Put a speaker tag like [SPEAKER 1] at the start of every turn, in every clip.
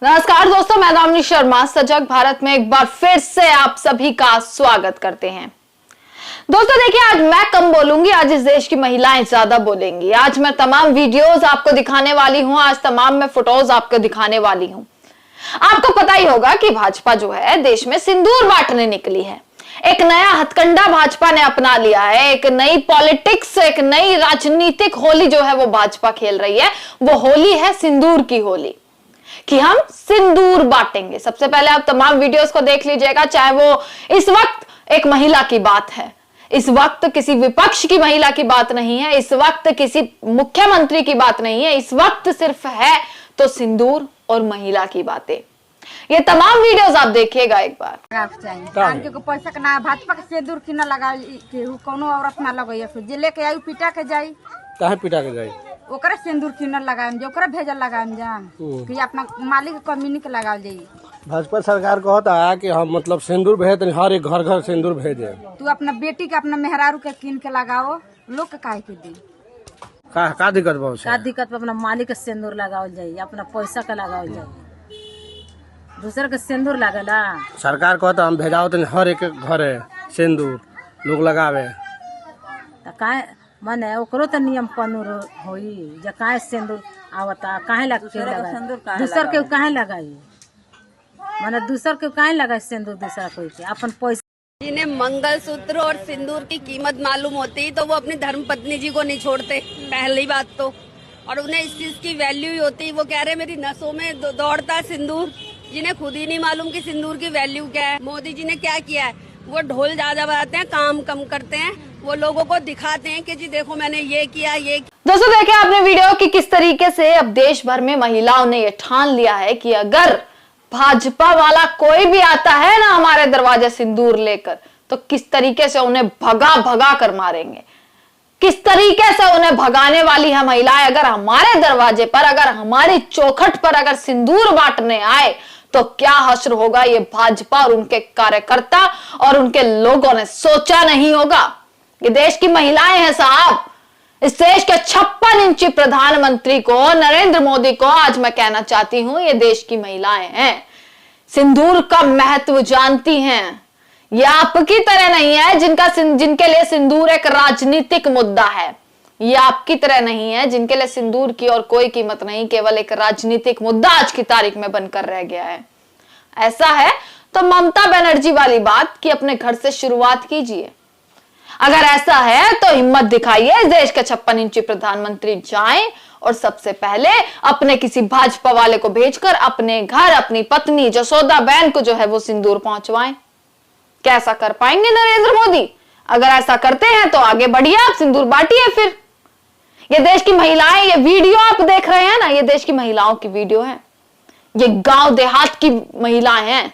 [SPEAKER 1] नमस्कार दोस्तों, मैं दामिनी शर्मा सजग भारत में एक बार फिर से आप सभी का स्वागत करते हैं। दोस्तों देखिए, आज मैं कम बोलूंगी, आज इस देश की महिलाएं ज्यादा बोलेंगी। आज मैं तमाम वीडियोस आपको दिखाने वाली हूं, आज तमाम मैं फोटोज आपको दिखाने वाली हूं। आपको पता ही होगा कि भाजपा जो है देश में सिंदूर बांटने निकली है। एक नया हथकंडा भाजपा ने अपना लिया है, एक नई पॉलिटिक्स, एक नई राजनीतिक होली जो है वो भाजपा खेल रही है। वो होली है सिंदूर की होली, कि हम सिंदूर बांटेंगे। सबसे पहले आप तमाम वीडियोस को देख लीजिएगा, चाहे वो इस वक्त एक महिला की बात है, इस वक्त किसी विपक्ष की महिला की बात नहीं है, इस वक्त किसी मुख्यमंत्री की बात नहीं है, इस वक्त सिर्फ है तो सिंदूर और महिला की बातें। ये तमाम वीडियोस आप देखिएगा एक बार।
[SPEAKER 2] पैसा के ना भाजपा के सिंदूर की ना लगा कोनो औरत ना लगे, जे लेके आई पीटा के जाई,
[SPEAKER 3] काहे पीटा के जाई,
[SPEAKER 2] ओकरा सिंदूर किनर लगाएम जे, ओकरा भेजल लगाएम जा कि अपना मालिक कमीनी के लगावल जाई।
[SPEAKER 3] भाजपा सरकार कहता है कि हम मतलब सिंदूर भेज, हर एक घर घर सिंदूर भेजे।
[SPEAKER 2] तू अपना बेटी के अपना मेहरारू के कीन के लगाओ, लोग के काहे के दी?
[SPEAKER 3] का दिक्कत बहुत
[SPEAKER 4] का दिक्कत? अपना मालिक के सिंदूर लगावल जाई, अपना पैसा के लगावल जाई, दूसरे के सिंदूर लागेला।
[SPEAKER 3] सरकार कहता हम भेजाओ तो हर एक घर सिंदूर लोग लगावे,
[SPEAKER 4] काहे मने ओकरो तो नियम कानून होई जे काहे सिंदूर आवता, काहे लगा दूसर के काहे लगाई, मने दूसर के काहे लगाई सिंदूर दूसरा कोई के अपन पैसा।
[SPEAKER 5] जिन्हें मंगलसूत्र और सिंदूर की कीमत मालूम होती तो वो अपनी धर्मपत्नी जी को नहीं छोड़ते, पहली बात तो। और उन्हें इस चीज की वैल्यू ही होती, वो कह रहे मेरी नसों में दौड़ता सिंदूर, जिन्हें खुद ही नहीं मालूम कि सिंदूर की वैल्यू क्या है। मोदी जी ने क्या किया है, वो ढोल ज्यादा बजाते हैं, काम कम करते हैं, वो लोगों को दिखाते हैं कि जी देखो मैंने ये किया ये।
[SPEAKER 1] दोस्तों देखिए आपने वीडियो कि किस तरीके से अब देश भर में महिलाओं ने ये ठान लिया है कि अगर भाजपा वाला कोई भी आता है ना हमारे दरवाजे सिंदूर लेकर, तो किस तरीके से उन्हें भगा भगा कर मारेंगे, किस तरीके से उन्हें भगाने वाली है महिलाएं। अगर हमारे दरवाजे पर, अगर हमारी चौखट पर अगर सिंदूर बांटने आए तो क्या हश्र होगा, ये भाजपा और उनके कार्यकर्ता और उनके लोगों ने सोचा नहीं होगा। ये देश की महिलाएं हैं साहब, इस देश के 56 इंची प्रधानमंत्री को, नरेंद्र मोदी को आज मैं कहना चाहती हूं, ये देश की महिलाएं हैं, सिंदूर का महत्व जानती हैं। ये आपकी तरह नहीं है जिनके लिए सिंदूर एक राजनीतिक मुद्दा है। ये आपकी तरह नहीं है जिनके लिए सिंदूर की और कोई कीमत नहीं, केवल एक राजनीतिक मुद्दा आज की तारीख में बनकर रह गया है। ऐसा है तो ममता बनर्जी वाली बात कि अपने घर से शुरुआत कीजिए। अगर ऐसा है तो हिम्मत दिखाइए, इस देश के 56 इंची प्रधानमंत्री जाएं और सबसे पहले अपने किसी भाजपा वाले को भेजकर अपने घर अपनी पत्नी जसोदा बहन को जो है वो सिंदूर पहुंचवाएं। कैसा कर पाएंगे नरेंद्र मोदी? अगर ऐसा करते हैं तो आगे बढ़िए, आप सिंदूर बांटिए। फिर ये देश की महिलाएं, ये वीडियो आप देख रहे हैं ना, ये देश की महिलाओं की वीडियो है। ये गांव देहात की महिलाएं हैं,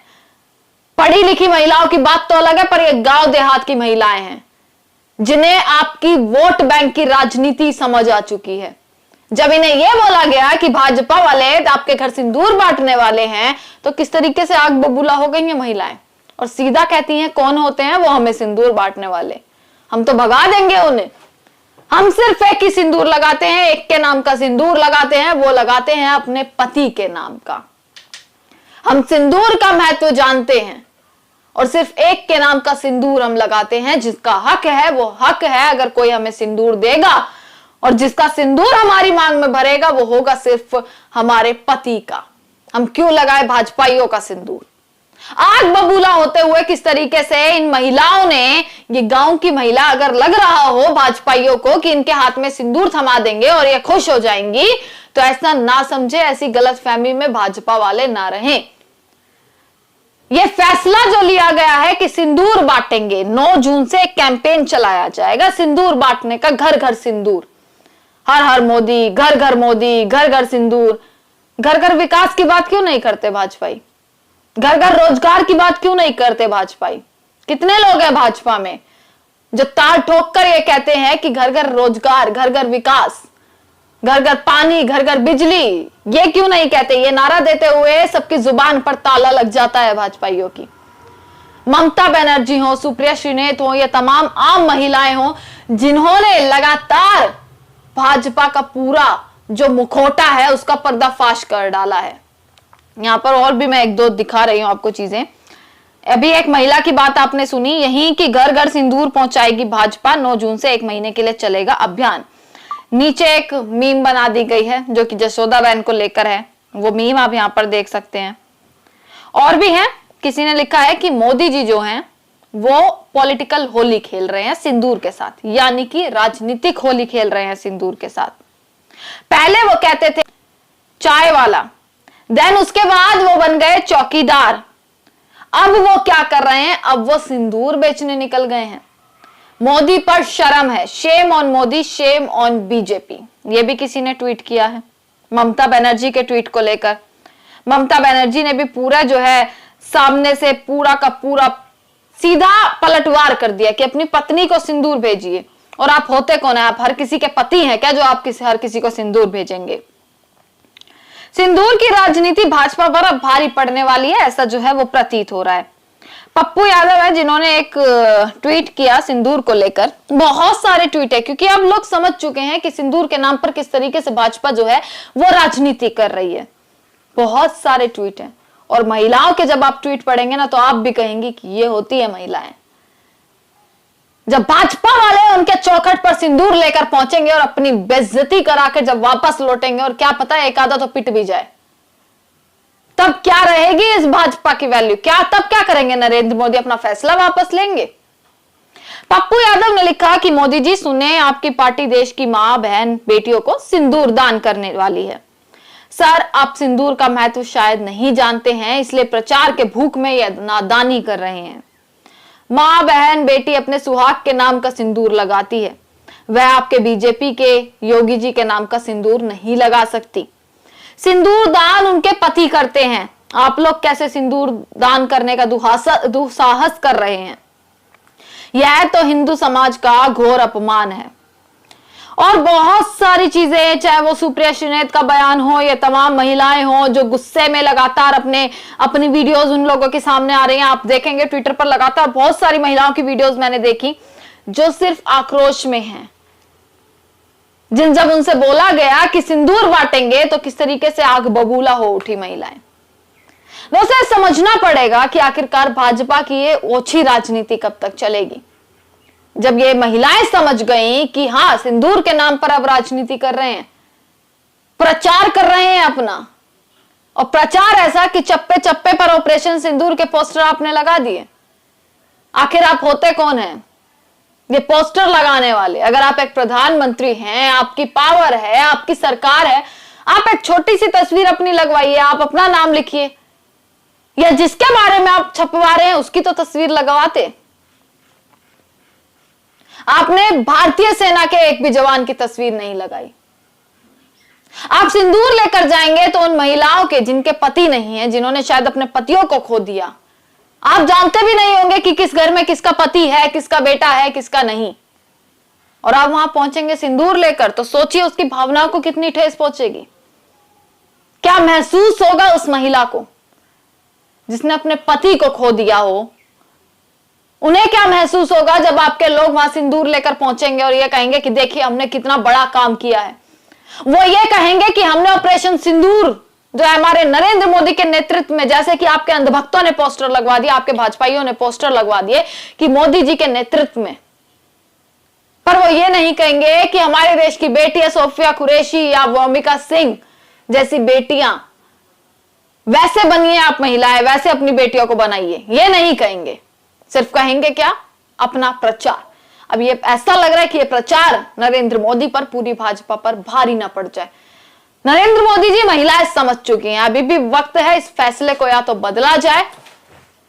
[SPEAKER 1] पढ़ी लिखी महिलाओं की बात तो अलग है, पर ये गांव देहात की महिलाएं हैं जिन्हें आपकी वोट बैंक की राजनीति समझ आ चुकी है। जब इन्हें यह बोला गया कि भाजपा वाले आपके घर सिंदूर बांटने वाले हैं, तो किस तरीके से आग बबूला हो गई हैं महिलाएं, और सीधा कहती हैं कौन होते हैं वो हमें सिंदूर बांटने वाले, हम तो भगा देंगे उन्हें। हम सिर्फ एक ही सिंदूर लगाते हैं, एक के नाम का सिंदूर लगाते हैं, वो लगाते हैं अपने पति के नाम का। हम सिंदूर का महत्व जानते हैं और सिर्फ एक के नाम का सिंदूर हम लगाते हैं। जिसका हक है वो हक है, अगर कोई हमें सिंदूर देगा और जिसका सिंदूर हमारी मांग में भरेगा वो होगा सिर्फ हमारे पति का। हम क्यों लगाए भाजपाइयों का सिंदूर? आग बबूला होते हुए किस तरीके से इन महिलाओं ने, ये गांव की महिला, अगर लग रहा हो भाजपाइयों को कि इनके हाथ में सिंदूर थमा देंगे और ये खुश हो जाएंगी, तो ऐसा ना समझे, ऐसी गलतफहमी में भाजपा वाले ना रहें। यह फैसला जो लिया गया है कि सिंदूर बांटेंगे, 9 जून से एक कैंपेन चलाया जाएगा सिंदूर बांटने का, घर घर सिंदूर, हर हर मोदी, घर घर सिंदूर। घर घर विकास की बात क्यों नहीं करते भाजपाई? घर घर रोजगार की बात क्यों नहीं करते भाजपाई? कितने लोग हैं भाजपा में जो ताल ठोक कर ये कहते हैं कि घर घर रोजगार, घर घर विकास, घर घर पानी, घर घर बिजली, ये क्यों नहीं कहते? ये नारा देते हुए सबकी जुबान पर ताला लग जाता है भाजपाइयों की। ममता बनर्जी हो, सुप्रिया श्रीनेत हो, ये तमाम आम महिलाएं हो जिन्होंने लगातार भाजपा का पूरा जो मुखौटा है उसका पर्दाफाश कर डाला है। यहाँ पर और भी मैं एक दो दिखा रही हूँ आपको चीजें। अभी एक महिला की बात आपने सुनी, यही कि घर घर सिंदूर पहुंचाएगी भाजपा, 9 जून से 1 महीने के लिए चलेगा अभियान। नीचे एक मीम बना दी गई है जो कि जसोदा बहन को लेकर है, वो मीम आप यहाँ पर देख सकते हैं। और भी है, किसी ने लिखा है कि मोदी जी जो हैं वो पॉलिटिकल होली खेल रहे हैं सिंदूर के साथ, यानी कि राजनीतिक होली खेल रहे हैं सिंदूर के साथ। पहले वो कहते थे चाय वाला, देन उसके बाद वो बन गए चौकीदार, अब वो क्या कर रहे हैं, अब वो सिंदूर बेचने निकल गए हैं। मोदी पर शर्म है, shame on Modi, shame on BJP, ये भी किसी ने ट्वीट किया है ममता बनर्जी के ट्वीट को लेकर। ममता बनर्जी ने भी पूरा जो है सामने से पूरा का पूरा सीधा पलटवार कर दिया कि अपनी पत्नी को सिंदूर भेजिए। और आप होते कौन है, आप हर किसी के पति हैं क्या जो आप हर किसी को सिंदूर भेजेंगे। सिंदूर की राजनीति भाजपा पर अब भारी पड़ने वाली है, ऐसा जो है वो प्रतीत हो रहा है। पप्पू यादव है जिन्होंने एक ट्वीट किया सिंदूर को लेकर, बहुत सारे ट्वीट है क्योंकि अब लोग समझ चुके हैं कि सिंदूर के नाम पर किस तरीके से भाजपा जो है वो राजनीति कर रही है। बहुत सारे ट्वीट हैं और महिलाओं के जब आप ट्वीट पढ़ेंगे ना तो आप भी कहेंगे कि ये होती है महिलाएं। जब भाजपा वाले उनके चौखट पर सिंदूर लेकर पहुंचेंगे और अपनी बेइज्जती कराकर जब वापस लौटेंगे और क्या पता एक आधा तो पिट भी जाए, तब क्या रहेगी इस भाजपा की वैल्यू, क्या तब क्या करेंगे नरेंद्र मोदी, अपना फैसला वापस लेंगे। पप्पू यादव ने लिखा कि मोदी जी सुने, आपकी पार्टी देश की मां बहन बेटियों को सिंदूर दान करने वाली है। सर आप सिंदूर का महत्व शायद नहीं जानते हैं, इसलिए प्रचार के भूख में ये नादानी कर रहे हैं। मां बहन बेटी अपने सुहाग के नाम का सिंदूर लगाती है, वह आपके बीजेपी के योगी जी के नाम का सिंदूर नहीं लगा सकती। सिंदूर दान उनके पति करते हैं, आप लोग कैसे सिंदूर दान करने का दुस्साहस कर रहे हैं। यह तो हिंदू समाज का घोर अपमान है। और बहुत सारी चीजें, चाहे वो सुप्रिया श्रीनेत का बयान हो या तमाम महिलाएं हो जो गुस्से में लगातार अपनी वीडियोस उन लोगों के सामने आ रही हैं। आप देखेंगे ट्विटर पर लगातार बहुत सारी महिलाओं की वीडियोस मैंने देखी जो सिर्फ आक्रोश में हैं। जब उनसे बोला गया कि सिंदूर बांटेंगे तो किस तरीके से आग बबूला हो उठी महिलाएं। दोस्तों समझना पड़ेगा कि आखिरकार भाजपा की ये ओछी राजनीति कब तक चलेगी। जब ये महिलाएं समझ गई कि हाँ सिंदूर के नाम पर अब राजनीति कर रहे हैं, प्रचार कर रहे हैं अपना, और प्रचार ऐसा कि चप्पे चप्पे पर ऑपरेशन सिंदूर के पोस्टर आपने लगा दिए। आखिर आप होते कौन हैं ये पोस्टर लगाने वाले। अगर आप एक प्रधानमंत्री हैं, आपकी पावर है, आपकी सरकार है, आप एक छोटी सी तस्वीर अपनी लगवाइए, आप अपना नाम लिखिए, या जिसके बारे में आप छपवा रहे हैं उसकी तो तस्वीर लगवाते। आपने भारतीय सेना के एक भी जवान की तस्वीर नहीं लगाई। आप सिंदूर लेकर जाएंगे तो उन महिलाओं के जिनके पति नहीं है, जिन्होंने शायद अपने पतियों को खो दिया, आप जानते भी नहीं होंगे कि किस घर में किसका पति है, किसका बेटा है, किसका नहीं, और आप वहां पहुंचेंगे सिंदूर लेकर, तो सोचिए उसकी भावनाओं को कितनी ठेस पहुंचेगी। क्या महसूस होगा उस महिला को जिसने अपने पति को खो दिया हो। उन्हें क्या महसूस होगा जब आपके लोग वहां सिंदूर लेकर पहुंचेंगे और ये कहेंगे कि देखिए हमने कितना बड़ा काम किया है। वो ये कहेंगे कि हमने ऑपरेशन सिंदूर जो हमारे नरेंद्र मोदी के नेतृत्व में, जैसे कि आपके अंधभक्तों ने पोस्टर लगवा दिया, आपके भाजपाइयों ने पोस्टर लगवा दिए कि मोदी जी के नेतृत्व में, पर वो ये नहीं कहेंगे कि हमारे देश की बेटी है सोफिया कुरैशी या वोमिका सिंह जैसी बेटियां, वैसे बनिए आप महिलाएं, वैसे अपनी बेटियों को बनाइए, ये नहीं कहेंगे। सिर्फ कहेंगे क्या, अपना प्रचार। अब ये ऐसा लग रहा है कि ये प्रचार नरेंद्र मोदी पर, पूरी भाजपा पर भारी ना पड़ जाए। नरेंद्र मोदी जी महिलाएं समझ चुकी हैं, अभी भी वक्त है इस फैसले को या तो बदला जाए,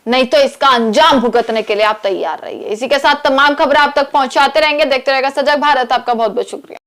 [SPEAKER 1] नहीं तो इसका अंजाम भुगतने के लिए आप तैयार रहिए। इसी के साथ तमाम खबरें आप तक पहुंचाते रहेंगे, देखते रहेगा सजग भारत। आपका बहुत बहुत शुक्रिया।